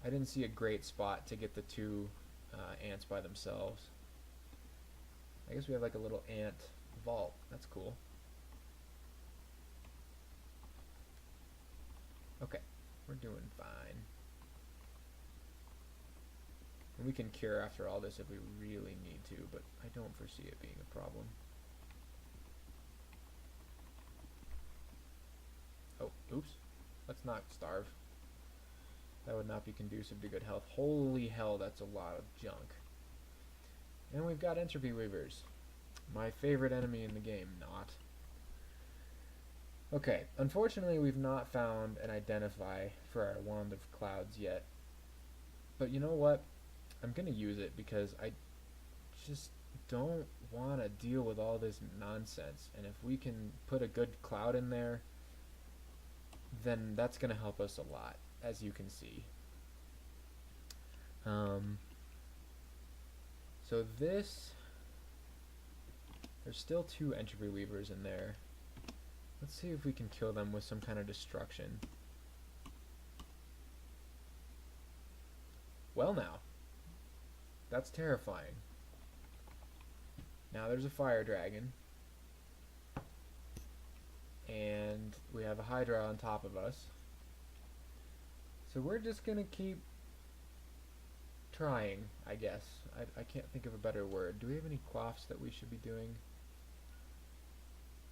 I didn't see a great spot to get the two ants by themselves. I guess we have like a little ant vault. That's cool. Okay, we're doing fine. And we can cure after all this if we really need to, but I don't foresee it being a problem. Oh, oops. Let's not starve. That would not be conducive to good health. Holy hell, that's a lot of junk. And we've got entropy weavers. My favorite enemy in the game, not. Okay, unfortunately we've not found an identify for our wand of clouds yet. But you know what? I'm gonna use it because I just don't want to deal with all this nonsense. And if we can put a good cloud in there, then that's gonna help us a lot, as you can see. So this, there's still two entropy weavers in there. Let's see if we can kill them with some kind of destruction. Well now, that's terrifying. Now there's a fire dragon. And we have a hydra on top of us. So we're just gonna keep trying, I guess. I can't think of a better word. Do we have any quaffs that we should be doing?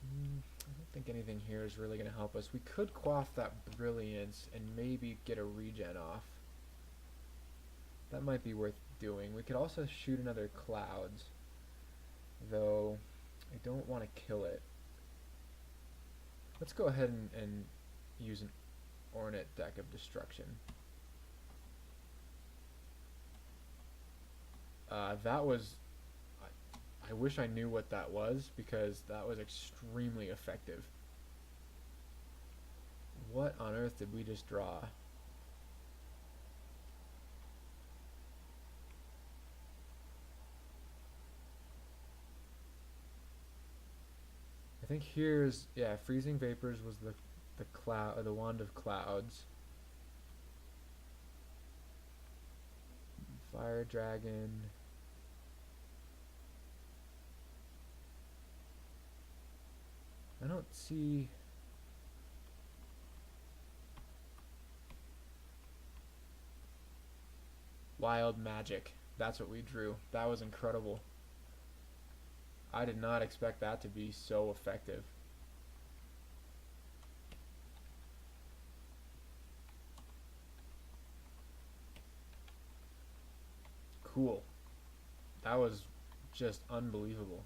I don't think anything here is really going to help us. We could quaff that brilliance and maybe get a regen off. That might be worth doing. We could also shoot another clouds, though I don't want to kill it. Let's go ahead and use an Ornate deck of destruction. That was... I wish I knew what that was, because that was extremely effective. What on earth did we just draw? I think here's, yeah, freezing vapors was the cloud, or the wand of clouds. Fire dragon. I don't see... Wild magic. That's what we drew. That was incredible. I did not expect that to be so effective. Cool. That was just unbelievable.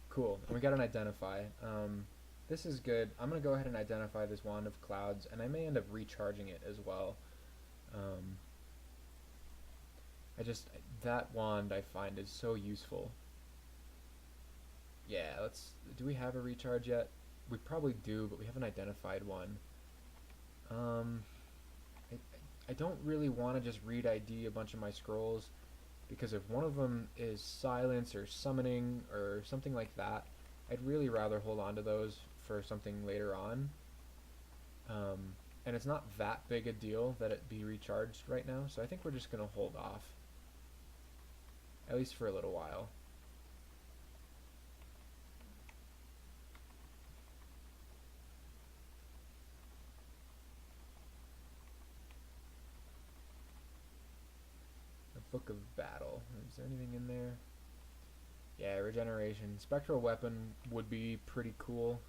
Cool. And we got an identify. This is good. I'm going to go ahead and identify this Wand of Clouds, and I may end up recharging it as well. Um, that wand I find is so useful. Yeah, do we have a recharge yet? We probably do, but we haven't identified one. Um, I, I don't really want to just read ID a bunch of my scrolls, because if one of them is silence or summoning or something like that, I'd really rather hold on to those for something later on. And it's not that big a deal that it be recharged right now, so I think we're just going to hold off, at least for a little while. A Book of Battle. Is there anything in there? Yeah, regeneration. Spectral weapon would be pretty cool.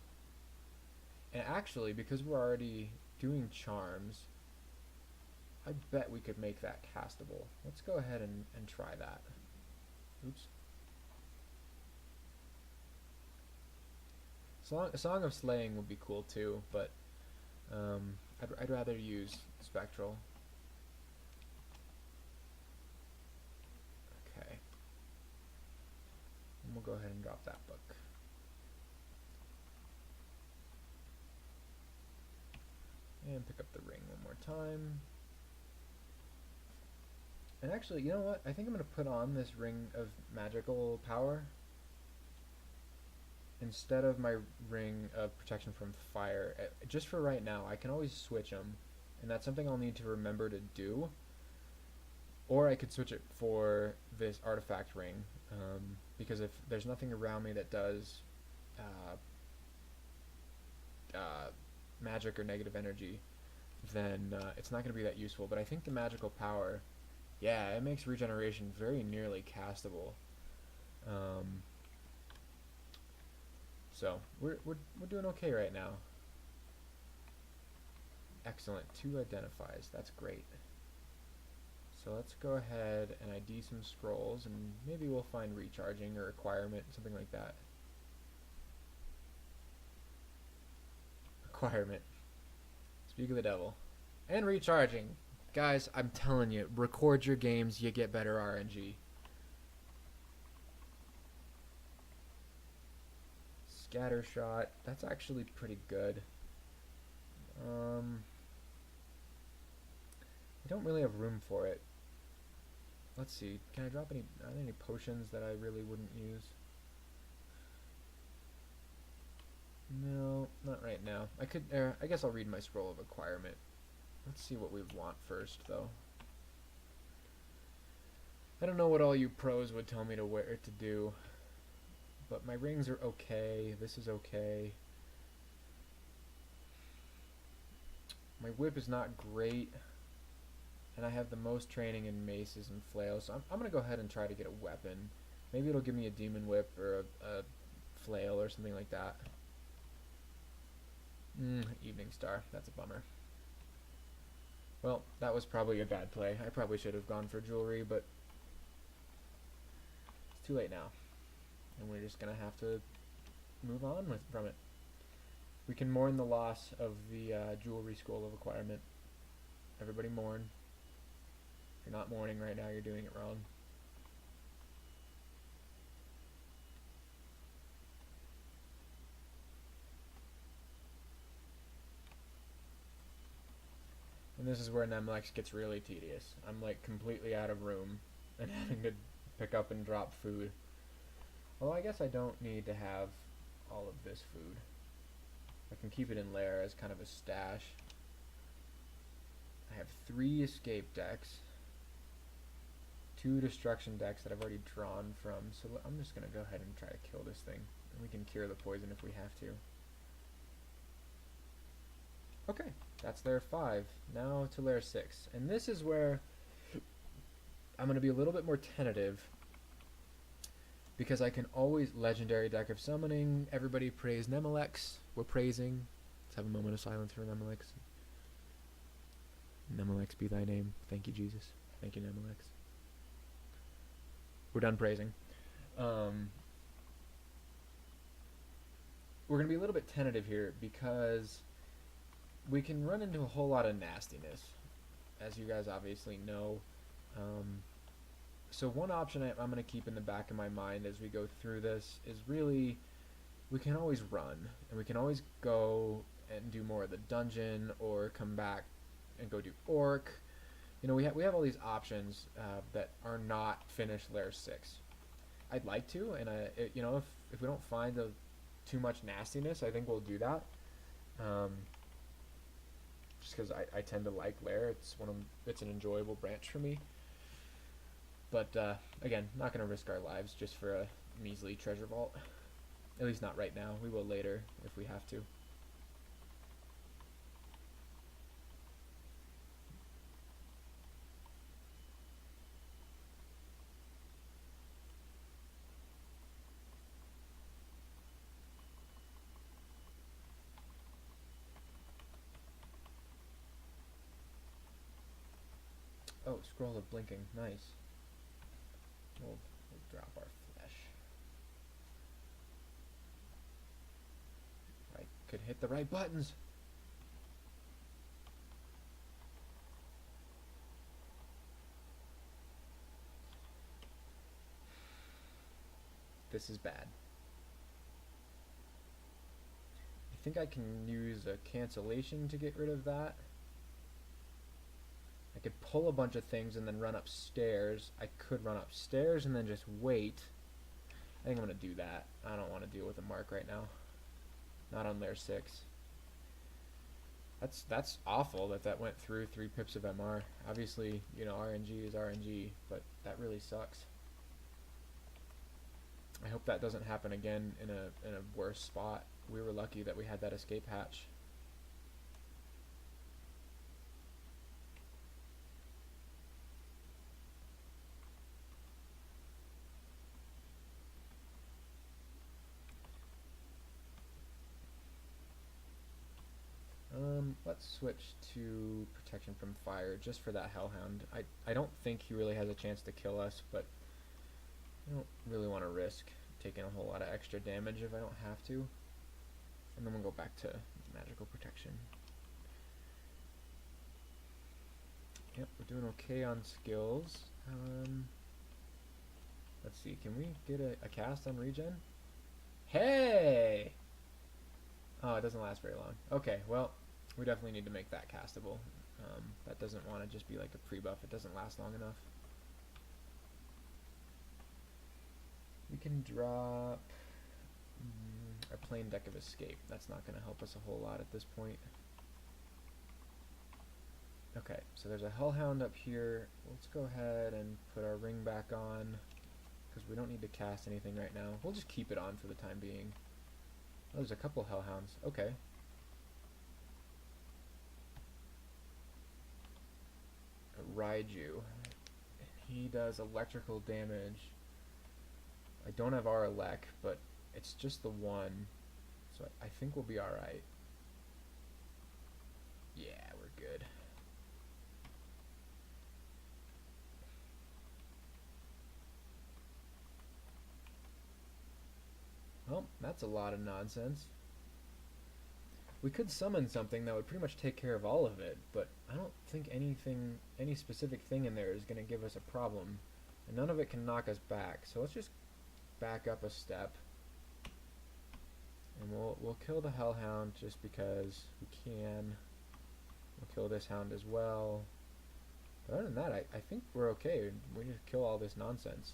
And actually, because we're already doing charms, I bet we could make that castable. Let's go ahead and try that. Oops. Song of Slaying would be cool too, but I'd rather use Spectral. Okay. And we'll go ahead and drop that book. And pick up the ring one more time. And actually, you know what? I think I'm going to put on this ring of magical power instead of my ring of protection from fire. Just for right now. I can always switch them, and that's something I'll need to remember to do. Or I could switch it for this artifact ring, because if there's nothing around me that does magic or negative energy, then it's not going to be that useful. But I think the magical power, yeah, it makes regeneration very nearly castable. So we're doing okay right now. Excellent. 2 identifies. That's great. So let's go ahead and ID some scrolls, and maybe we'll find recharging or requirement, something like that. Requirement. Speak of the devil. And recharging. Guys, I'm telling you, record your games, you get better RNG. Scatter shot. That's actually pretty good. I don't really have room for it. Let's see. Can I drop any? Are there any potions that I really wouldn't use? No, not right now. I could. I guess I'll read my scroll of acquirement. Let's see what we want first, though. I don't know what all you pros would tell me to where to do, but my rings are okay. This is okay. My whip is not great, and I have the most training in maces and flails, so I'm going to go ahead and try to get a weapon. Maybe it'll give me a demon whip or a flail or something like that. Evening Star. That's a bummer. Well, that was probably a bad play. I probably should have gone for jewelry, but it's too late now. And we're just going to have to move on from it. We can mourn the loss of the jewelry scroll of acquirement. Everybody mourn. If you're not mourning right now, you're doing it wrong. And this is where Nemlex gets really tedious. I'm like completely out of room and having to pick up and drop food. Although I guess I don't need to have all of this food. I can keep it in lair as kind of a stash. I have 3 escape decks, 2 destruction decks that I've already drawn from, so I'm just going to go ahead and try to kill this thing, and we can cure the poison if we have to. Okay, that's layer 5. Now to layer 6, and this is where I'm going to be a little bit more tentative, because I can always legendary deck of summoning. Everybody praise Nemelex. We're praising. Let's have a moment of silence for Nemelex. Nemelex be thy name. Thank you, Jesus. Thank you, Nemelex. We're done praising. We're going to be a little bit tentative here because we can run into a whole lot of nastiness, as you guys obviously know. So one option I'm going to keep in the back of my mind as we go through this is really, we can always run, and we can always go and do more of the dungeon, or come back and go do orc. You know, we have all these options that are not finished layer 6. I'd like to, and you know, if we don't find too much nastiness, I think we'll do that. Just because I tend to like lair. It's an enjoyable branch for me. But again, not going to risk our lives just for a measly treasure vault. At least not right now. We will later if we have to. Oh, scroll of blinking. Nice. We'll drop our flesh. I could hit the right buttons. This is bad. I think I can use a cancellation to get rid of that. I could pull a bunch of things and then run upstairs. I could run upstairs and then just wait. I think I'm going to do that. I don't want to deal with a mark right now. Not on layer 6. That's awful that went through 3 pips of MR. Obviously, you know, RNG is RNG, but that really sucks. I hope that doesn't happen again in a worse spot. We were lucky that we had that escape hatch. Let's switch to protection from fire just for that Hellhound. I don't think he really has a chance to kill us, but I don't really want to risk taking a whole lot of extra damage if I don't have to. And then we'll go back to magical protection. Yep, we're doing okay on skills. Let's see, can we get a cast on regen? Hey! Oh, it doesn't last very long. Okay, well, we definitely need to make that castable. That doesn't want to just be like a pre-buff. It doesn't last long enough. We can drop our plain deck of escape. That's not going to help us a whole lot at this point. Okay, so there's a Hellhound up here. Let's go ahead and put our ring back on, because we don't need to cast anything right now. We'll just keep it on for the time being. Oh, there's a couple Hellhounds. Okay. Raiju. He does electrical damage. I don't have our elec, but it's just the one, so I think we'll be alright. Yeah, we're good. Well, that's a lot of nonsense. We could summon something that would pretty much take care of all of it, but I don't think any specific thing in there is going to give us a problem. And none of it can knock us back, so let's just back up a step. And we'll kill the Hellhound just because we can. We'll kill this Hound as well. But other than that, I think we're okay. We just kill all this nonsense.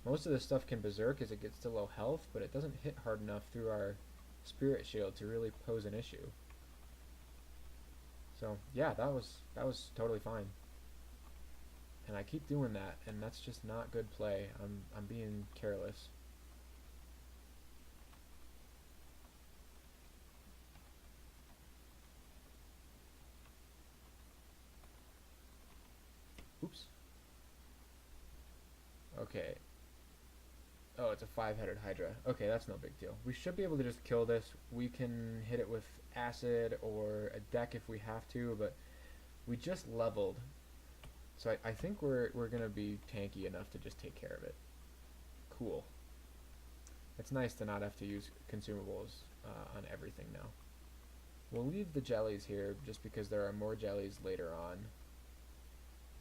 Most of this stuff can berserk as it gets to low health, but it doesn't hit hard enough through our spirit shield to really pose an issue. So yeah, that was totally fine. And I keep doing that, and that's just not good play. I'm being careless. Oops. Okay. Oh, it's a 5-headed Hydra. Okay, that's no big deal. We should be able to just kill this. We can hit it with acid or a deck if we have to, but we just leveled. So I think we're going to be tanky enough to just take care of it. Cool. It's nice to not have to use consumables on everything now. We'll leave the jellies here just because there are more jellies later on.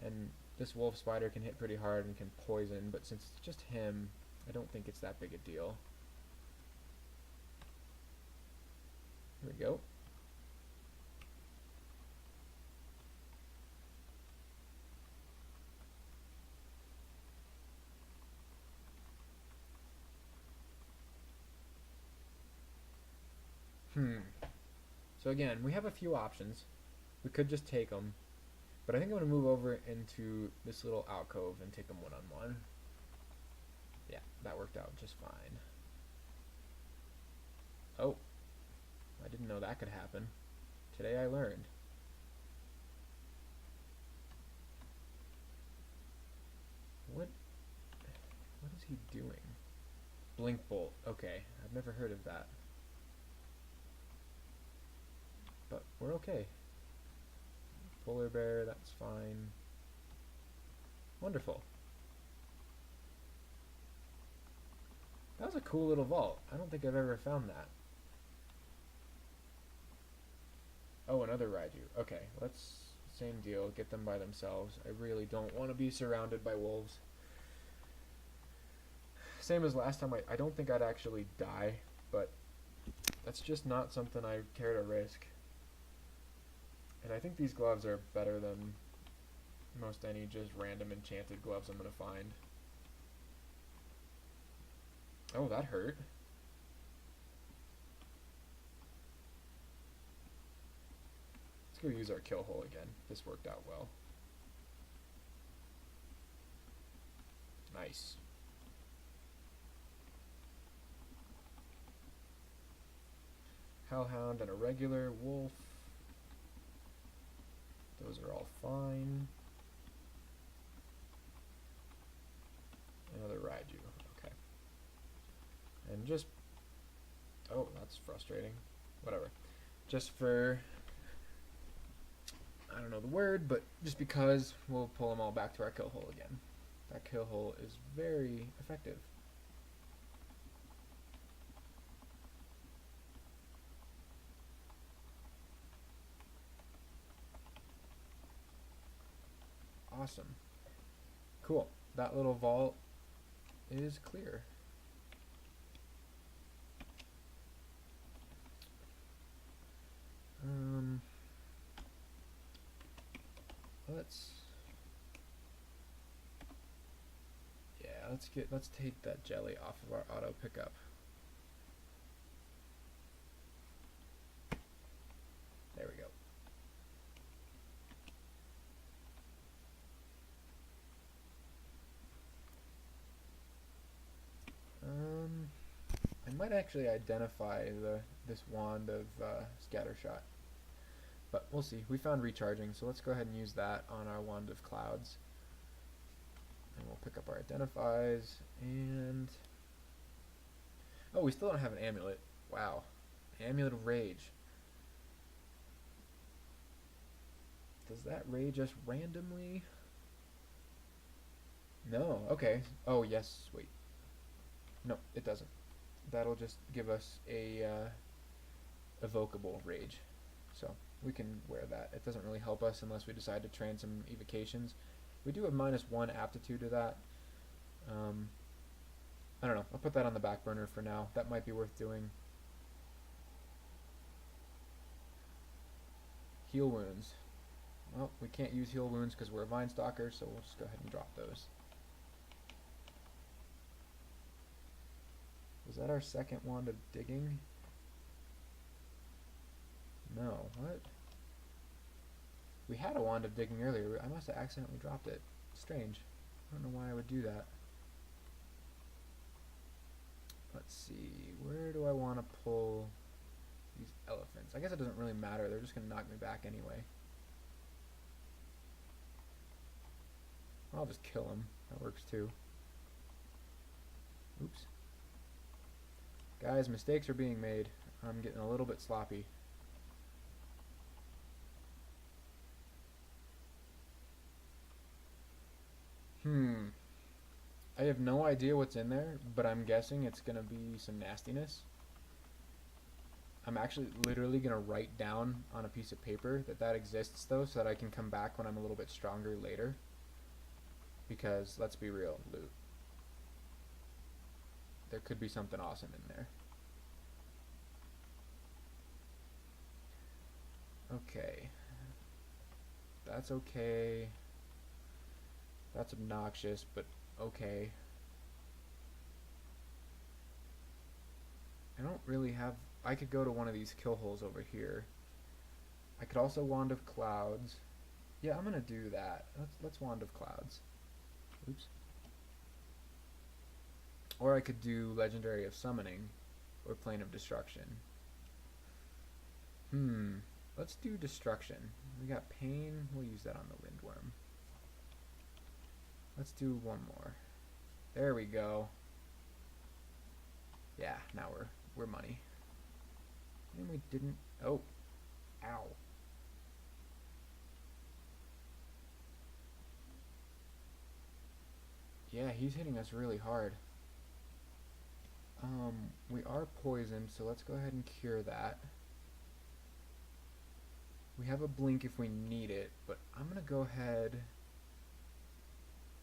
And this wolf spider can hit pretty hard and can poison, but since it's just him, I don't think it's that big a deal. Here we go. So again, we have a few options. We could just take them, but I think I'm going to move over into this little alcove and take them one-on-one. Yeah, that worked out just fine. Oh, I didn't know that could happen. Today I learned. What is he doing? Blink bolt. Okay, I've never heard of that. But we're okay. Polar bear, that's fine. Wonderful. That was a cool little vault. I don't think I've ever found that. Oh, another Raiju. Okay, let's, same deal, get them by themselves. I really don't want to be surrounded by wolves. Same as last time, I don't think I'd actually die, but that's just not something I care to risk. And I think these gloves are better than most any just random enchanted gloves I'm going to find. Oh, that hurt. Let's go use our kill hole again. This worked out well. Nice. Hellhound and a regular wolf. Those are all fine. Another Raiju. Okay. And just... oh, that's frustrating. Whatever. Just for... I don't know the word, but just because we'll pull them all back to our kill hole again. That kill hole is very effective. Awesome. Cool. That little vault is clear. Let's take that jelly off of our auto pickup. There we go. I might actually identify this wand of scatter shot, but we'll see. We found recharging, so let's go ahead and use that on our wand of clouds, and we'll pick up our identifies. And oh, we still don't have an amulet. Wow, amulet of rage. Does that rage us randomly? No. Okay. Oh yes. Wait. No, it doesn't. That'll just give us a evocable rage, so we can wear that. It doesn't really help us unless we decide to train some evocations. We do have -1 aptitude to that. I don't know. I'll put that on the back burner for now. That might be worth doing. Heal wounds. Well, we can't use heal wounds because we're a vine stalker, so we'll just go ahead and drop those. Was that our second wand of digging? no. What? We had a wand of digging earlier. I must have accidentally dropped it. Strange. I don't know why I would do that. Let's see. Where do I want to pull these elephants? I guess it doesn't really matter. They're just going to knock me back anyway. I'll just kill them. That works too. Oops. Guys, mistakes are being made. I'm getting a little bit sloppy. I have no idea what's in there, but I'm guessing it's gonna be some nastiness. I'm actually literally gonna write down on a piece of paper that exists though, so that I can come back when I'm a little bit stronger later. Because, let's be real, loot. There could be something awesome in there. Okay. That's okay. That's obnoxious, but okay. I don't really have... I could go to one of these kill holes over here. I could also Wand of Clouds. Yeah, I'm gonna do that. Let's Wand of Clouds. Oops. Or I could do Legendary of Summoning or Plane of Destruction. Let's do Destruction. We got Pain. We'll use that on the Windworm. Let's do one more. There we go. Yeah, now we're money. And we didn't... Oh. Ow. Yeah, he's hitting us really hard. We are poisoned, so let's go ahead and cure that. We have a blink if we need it, but I'm gonna go ahead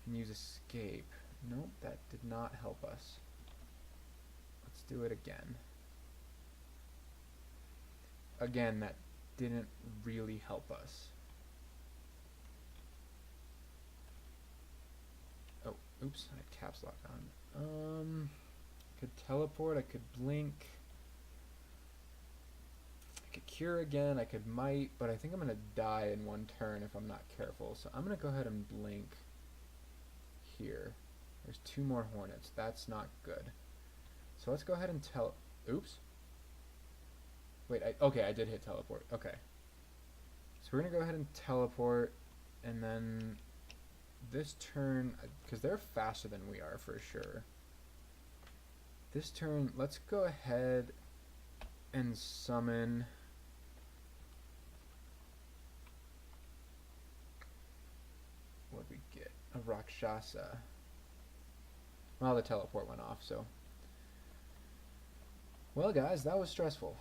and use escape. Nope, that did not help us. Let's do it again. Again, that didn't really help us. Oh, oops, I had caps lock on. Could teleport, I could blink. I could cure again, I could might, but I think I'm gonna die in one turn if I'm not careful. So I'm gonna go ahead and blink here. There's 2 more hornets. That's not good. So let's go ahead and oops. Wait, okay, I did hit teleport. Okay. So we're gonna go ahead and teleport, and then this turn, because they're faster than we are for sure. This turn, let's go ahead and summon what'd we get? A Rakshasa. Well, the teleport went off, so. Well, guys, that was stressful.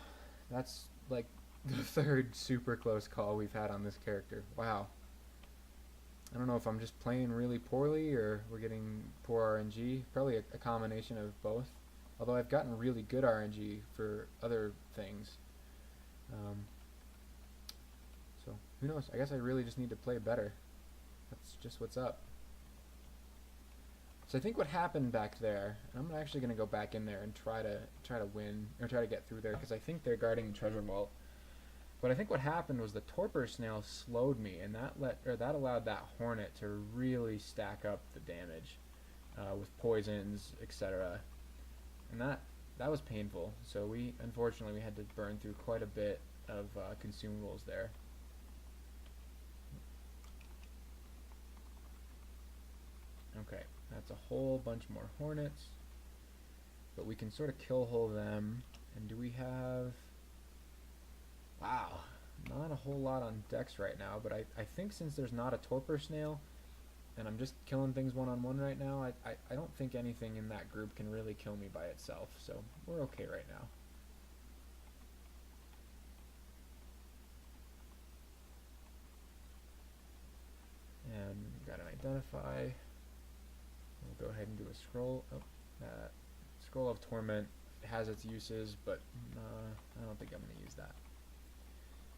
That's like the 3rd super close call we've had on this character. Wow. I don't know if I'm just playing really poorly or we're getting poor RNG. Probably a combination of both. Although I've gotten really good RNG for other things. So, who knows? I guess I really just need to play better. That's just what's up. So I think what happened back there, and I'm actually going to go back in there and try to win, or try to get through there, because I think they're guarding the treasure vault. But I think what happened was the torpor snail slowed me, and that allowed that hornet to really stack up the damage with poisons, etc. And that was painful. So unfortunately we had to burn through quite a bit of consumables there. Okay, that's a whole bunch more hornets, but we can sort of kill hole them. And do we have... Wow, not a whole lot on decks right now, but I think since there's not a torpor snail, and I'm just killing things one-on-one right now, I don't think anything in that group can really kill me by itself, so we're okay right now. And we've got an identify. We'll go ahead and do a scroll. Oh, that scroll of torment has its uses, but I don't think I'm going to use that.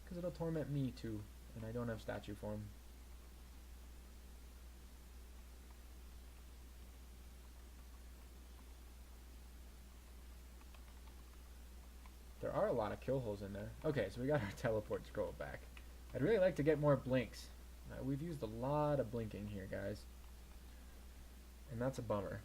Because it'll torment me too, and I don't have statue form. There are a lot of kill holes in there. Okay, so we got our teleport scroll back. I'd really like to get more blinks. We've used a lot of blinking here, guys. And that's a bummer.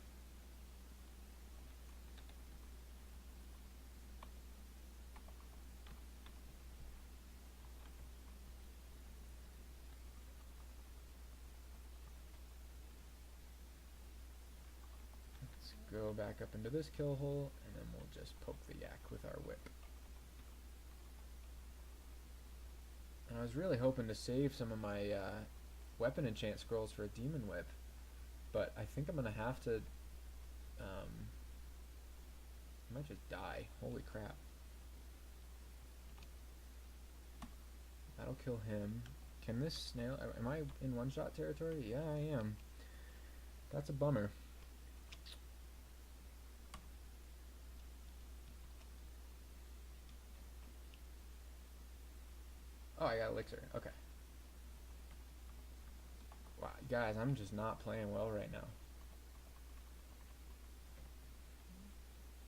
Let's go back up into this kill hole, and then we'll just poke the yak with our whip. And I was really hoping to save some of my weapon enchant scrolls for a demon whip, but I think I'm gonna have to. I might just die. Holy crap! That'll kill him. Can this snail? Am I in one-shot territory? Yeah, I am. That's a bummer. Oh, I got elixir. Okay. Wow, guys, I'm just not playing well right now.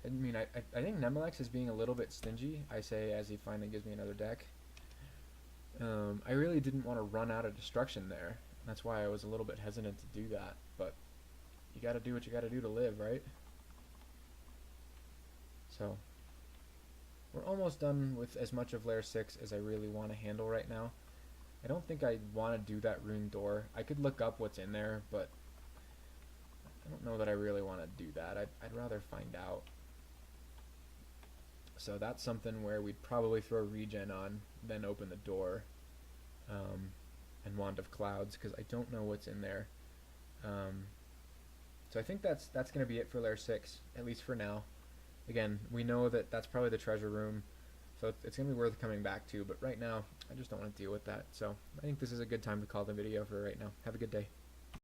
I mean, I think Nemelex is being a little bit stingy, I say, as he finally gives me another deck. I really didn't want to run out of destruction there. That's why I was a little bit hesitant to do that, but you gotta do what you gotta do to live, right? So, we're almost done with as much of Lair 6 as I really want to handle right now. I don't think I want to do that rune door. I could look up what's in there, but I don't know that I really want to do that. I'd rather find out. So that's something where we'd probably throw regen on, then open the door, and Wand of Clouds, because I don't know what's in there. So I think that's going to be it for Lair 6, at least for now. Again, we know that that's probably the treasure room, so it's going to be worth coming back to, but right now, I just don't want to deal with that. So I think this is a good time to call the video for right now. Have a good day.